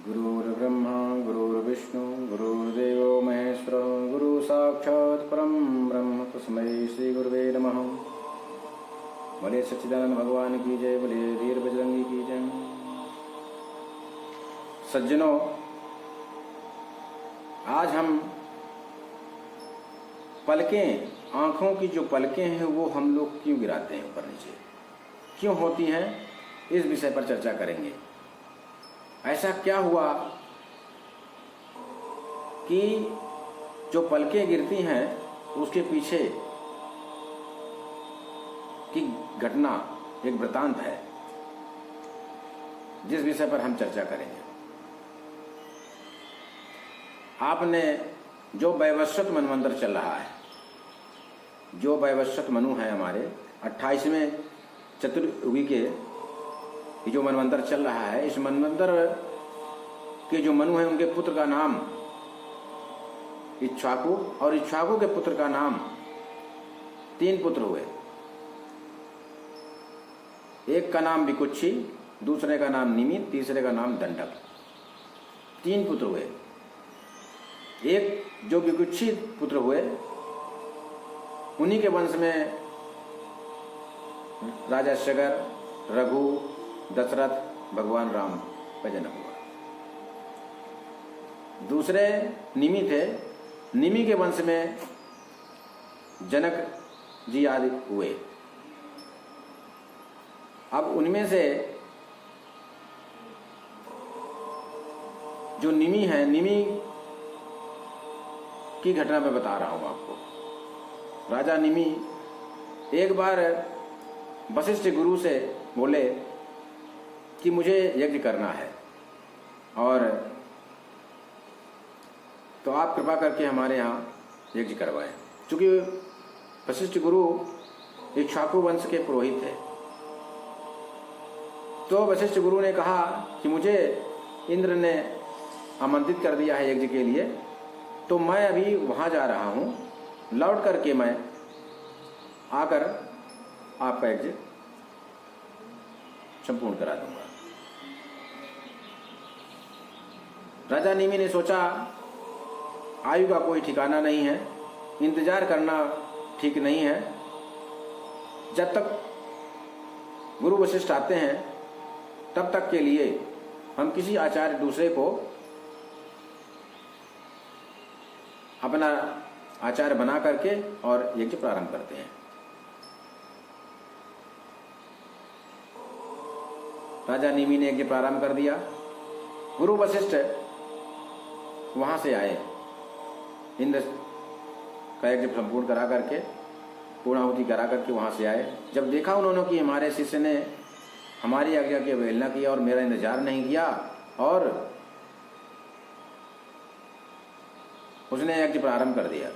गुरुर्ब्रह्मा गुरुर्विष्णु गुरुर्देवो महेश्वर गुरु साक्षात् परम ब्रह्म तस्मै श्री गुरुवे नमः। बोले सच्चिदानंद भगवान की जय, बोले वीर बजरंगी की जय। सज्जनों, आज हम पलकें, आँखों की जो पलकें हैं वो हम लोग क्यों गिराते हैं ऊपर नीचे, क्यों होती हैं, इस विषय पर चर्चा करेंगे। ऐसा क्या हुआ कि जो पलकें गिरती हैं उसके पीछे की घटना एक वृतांत है, जिस विषय पर हम चर्चा करेंगे। आपने जो वैवस्वत मनवंतर चल रहा है, जो वैवस्वत मनु है हमारे 28वें चतुर्युगी के ये जो मनवंतर चल रहा है, इस मनवंतर के जो मनु हैं उनके पुत्र का नाम इक्ष्वाकु, और इक्ष्वाकु के पुत्र का नाम, 3 पुत्र हुए। एक का नाम विकुक्षी, दूसरे का नाम निमित, तीसरे का नाम दंडक। 3 पुत्र हुए। एक जो विकुक्षी पुत्र हुए उन्हीं के वंश में राजा सगर, रघु, दशरथ, भगवान राम का जन्म हुआ। दूसरे निमि थे, निमि के वंश में जनक जी आदि हुए। अब उनमें से जो निमि है, निमि की घटना मैं बता रहा हूं आपको। राजा निमि एक बार वशिष्ठ गुरु से बोले कि मुझे यज्ञ करना है, और तो आप कृपा करके हमारे यहाँ यज्ञ करवाएं। चूंकि वशिष्ठ गुरु इक्ष्वाकु वंश के पुरोहित थे, तो वशिष्ठ गुरु ने कहा कि मुझे इंद्र ने आमंत्रित कर दिया है यज्ञ के लिए, तो मैं अभी वहाँ जा रहा हूँ, लौट करके मैं आकर आपका यज्ञ संपूर्ण करा दूंगा। राजा निमि ने सोचा, आयु का कोई ठिकाना नहीं है, इंतजार करना ठीक नहीं है। जब तक गुरु वशिष्ठ आते हैं तब तक के लिए हम किसी आचार्य दूसरे को अपना आचार्य बना करके और यज्ञ प्रारंभ करते हैं। राजा निमि ने यज्ञ प्रारंभ कर दिया। गुरु वशिष्ठ वहां से आए, इंद्र का यज्ञ संपूर्ण करा करके, पूर्णाहुति करा करके वहां से आए। जब देखा उन्होंने कि हमारे शिष्य ने हमारी आज्ञा की अवहेलना किया और मेरा इंतजार नहीं किया, और उसने यज्ञ प्रारंभ कर दिया,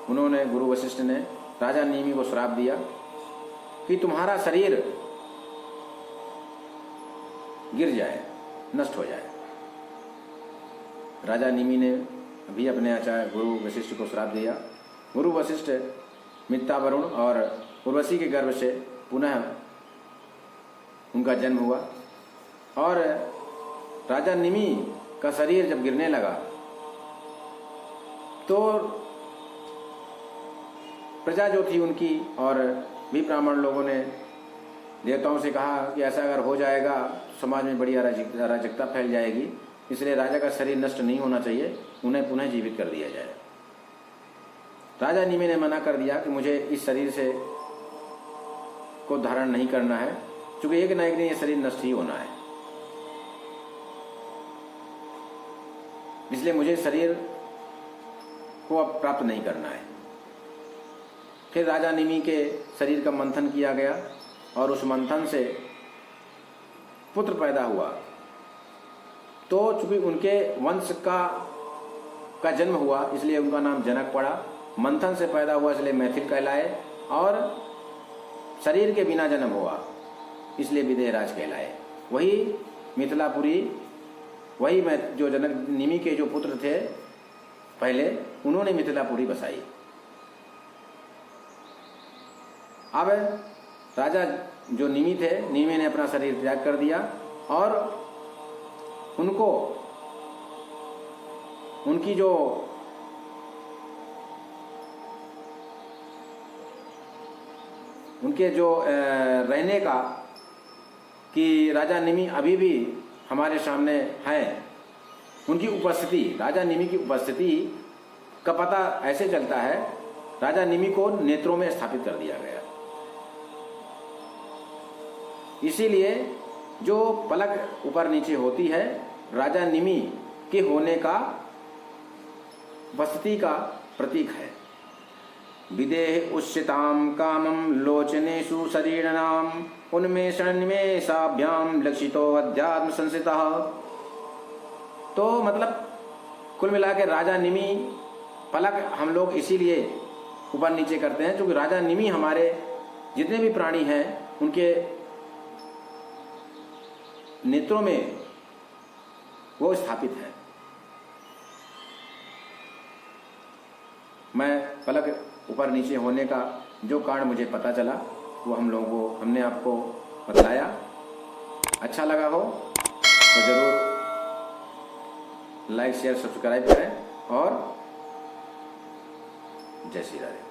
उन्होंने, गुरु वशिष्ठ ने राजा निमि को श्राप दिया कि तुम्हारा शरीर गिर जाए, नष्ट हो जाए। राजा निमि ने भी अपने आचार्य गुरु वशिष्ठ को श्राप दिया। गुरु वशिष्ठ मित्ता वरुण और उर्वशी के गर्भ से पुनः उनका जन्म हुआ, और राजा निमि का शरीर जब गिरने लगा तो प्रजा जो थी उनकी, और भी ब्राह्मण लोगों ने देवताओं से कहा कि ऐसा अगर हो जाएगा समाज में बड़ी अराजकता फैल जाएगी, इसलिए राजा का शरीर नष्ट नहीं होना चाहिए, उन्हें पुनः जीवित कर दिया जाए। राजा निमि ने मना कर दिया कि मुझे इस शरीर से को धारण नहीं करना है, क्योंकि एक न एक दिन ये शरीर नष्ट ही होना है, इसलिए मुझे शरीर को अब प्राप्त नहीं करना है। फिर राजा निमि के शरीर का मंथन किया गया, और उस मंथन से पुत्र पैदा हुआ। तो चूंकि उनके वंश का जन्म हुआ, इसलिए उनका नाम जनक पड़ा। मंथन से पैदा हुआ इसलिए मैथिल कहलाए, और शरीर के बिना जन्म हुआ इसलिए विदेहराज कहलाए। वही मिथिलापुरी, वही जो जनक निमि के जो पुत्र थे पहले, उन्होंने मिथिलापुरी बसाई। अब राजा जो निमि थे, निमि ने अपना शरीर त्याग कर दिया और उनको उनकी जो उनके जो रहने का कि राजा निमि अभी भी हमारे सामने है, उनकी उपस्थिति, राजा निमि की उपस्थिति का पता ऐसे चलता है, राजा निमि को नेत्रों में स्थापित कर दिया गया। इसीलिए जो पलक ऊपर नीचे होती है, राजा निमि के होने का, उपस्थिति का प्रतीक है। विदेह उच्यताम कामम लोचनेषु शरीरणाम उन्मेषण निमेषाभ्याम लक्षितो अध्यात्म संसितः। तो मतलब कुल मिला के राजा निमि पलक हम लोग इसीलिए ऊपर नीचे करते हैं क्योंकि राजा निमि हमारे जितने भी प्राणी हैं उनके नेत्रों में वो स्थापित है। मैं पलक ऊपर नीचे होने का जो कारण मुझे पता चला वो हमने आपको बताया। अच्छा लगा हो तो जरूर लाइक शेयर सब्सक्राइब करें और जय श्री राधे।